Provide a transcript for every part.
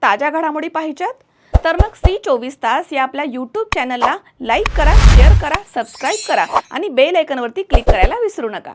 ताज्या घडामोडी पाहिजेत? तर मग C24 तास या आपल्या YouTube चॅनलला लाईक करा, शेअर करा, सबस्क्राईब करा आणि बेल आयकॉनवरती क्लिक करायला विसरू नका.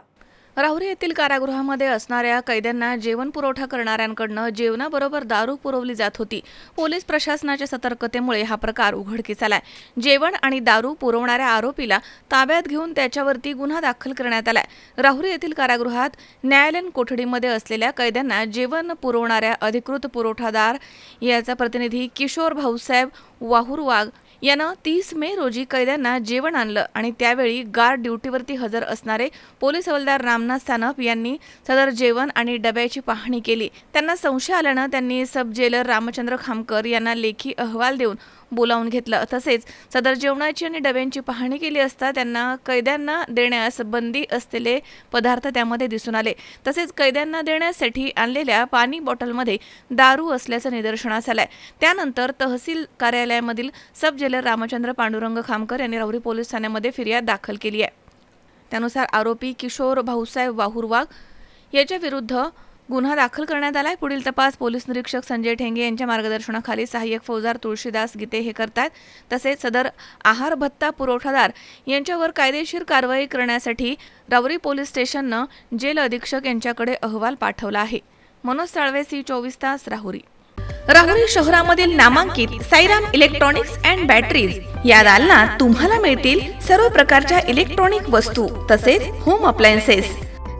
राहुरी येथील कारागृहामध्ये असणाऱ्या कैद्यांना जेवण पुरवठा करणाऱ्यांकडून जेवणाबरोबर दारू पुरवली जात होती. पोलीस प्रशासनाच्या सतर्कतेमुळे हा प्रकार उघडकीस आलाय. जेवण आणि दारू पुरवणाऱ्या आरोपीला ताब्यात घेऊन त्याच्यावरती गुन्हा दाखल करण्यात आलाय. राहुरी येथील कारागृहात न्यायालयीन कोठडीमध्ये असलेल्या कैद्यांना जेवण पुरवणाऱ्या अधिकृत पुरवठादार याचा प्रतिनिधी किशोर भाऊसाहेब वाहुरवाघ यानं 30 मे रोजी कैद्यांना जेवण आणलं आणि त्यावेळी गार्ड ड्युटीवरती हजर असणारे पोलीस हवालदार रामनाथ सानप यांनी सदर जेवण आणि डब्याची पाहणी केली. त्यांना संशय आल्यानं त्यांनी सब जेलर रामचंद्र खामकर यांना लेखी अहवाल देऊन बोलावून घेतलं. तसेच सदर जेवणाची आणि डब्यांची पाहणी केली असता त्यांना कैद्यांना देण्यास बंदी असलेले पदार्थ त्यामध्ये दिसून आले. तसेच कैद्यांना देण्यासाठी आणलेल्या पाणी बॉटलमध्ये दारू असल्याचं निदर्शनास आलंय. त्यानंतर तहसील कार्यालयामधील सब जेलर रामचंद्र पांडुरंग खामकर यांनी राहुरी पोलीस ठाण्यामध्ये फिर्याद दाखल केली आहे. त्यानुसार आरोपी किशोर भाऊसाहेब वाहुरवाघ याच्या विरुद्ध गुन्हा दाखल करण्यात आलाय. पुढील तपास पोलीस निरीक्षक संजय ठेंगे यांच्या मार्गदर्शनाखाली सहाय्यक फौजदार तुळशीदास गीते हे करतात. तसेच सदर आहार भत्ता पुरवठादार यांच्यावर कायदेशीर कारवाई करण्यासाठी राहुरी पोलीस स्टेशननं जेल अधीक्षक यांच्याकडे अहवाल पाठवला आहे. मनोज साळवे, C24 तास, राहुरी. राहुरी शहरामधील नामांकित साईराम इलेक्ट्रॉनिक्स अँड बॅटरीज या दालनात तुम्हाला मिळतील सर्व प्रकारच्या इलेक्ट्रॉनिक वस्तू तसेच होम अप्लायन्सेस.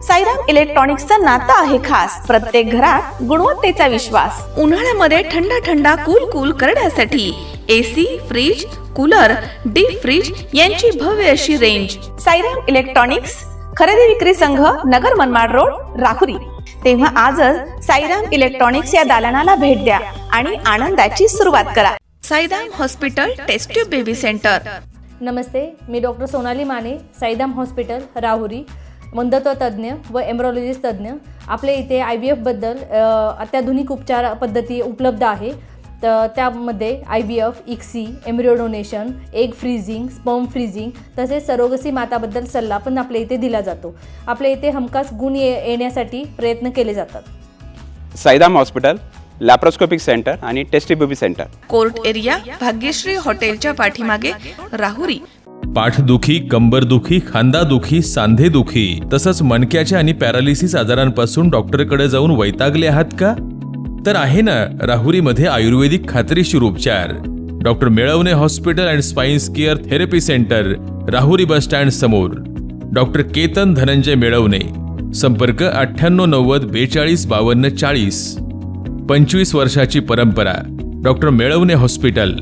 साईराम इलेक्ट्रॉनिक्सचं नातं आहे खास. प्रत्येक घरात गुणवत्तेचा विश्वास. उन्हाळ्यामध्ये थंडा कूल करण्यासाठी AC, fridge, cooler, deep freeze यांची भव्य अशी रेंज. साईराम इलेक्ट्रॉनिक्स, खरेदी विक्री संघ, नगर मनमाड रोड, राहुरी. तेव्हा आजच साईराम इलेक्ट्रॉनिक्स या दालनाला भेट द्या आणि आनंदाची सुरुवात करा. Sairam hospital test tube baby centre. नमस्ते, मी डॉक्टर सोनाली माने, साईराम हॉस्पिटल राहुरी, वंध्यत्व तज्ज्ञ व एम्ब्रॉलॉजिस्ट तज्ज्ञ. आपल्या इथे IVF बद्दल अत्याधुनिक उपचार पद्धती उपलब्ध आहे. तर त्यामध्ये IVF, ICSI, embryo donation, egg freezing, sperm freezing तसेच सरोगसी माताबद्दल सल्ला पण आपल्या इथे दिला जातो. आपल्या इथे हमखास गुण येण्यासाठी प्रयत्न केले जातात. साईराम हॉस्पिटल, लॅप्रोस्कोपिक सेंटर आणि test baby centre, court area, Bhagyashree हॉटेलच्या पाठीमागे, राहुरी. पाठदुखी, कंबरदुखी, खांदादुखी, सांधेदुखी तसंच मणक्याच्या आणि पॅरालिसिस आजारांपासून डॉक्टरकडे जाऊन वैतागले आहात का? तर आहे ना राहुरीमध्ये आयुर्वेदिक खात्रीशीर उपचार. Doctor Melavane hospital and spines care therapy centre, Rahuri bus stand समोर. डॉक्टर केतन धनंजय मेळवणे. संपर्क 9890 42 52 40. 25 वर्षाची परंपरा. Doctor Melavane hospital.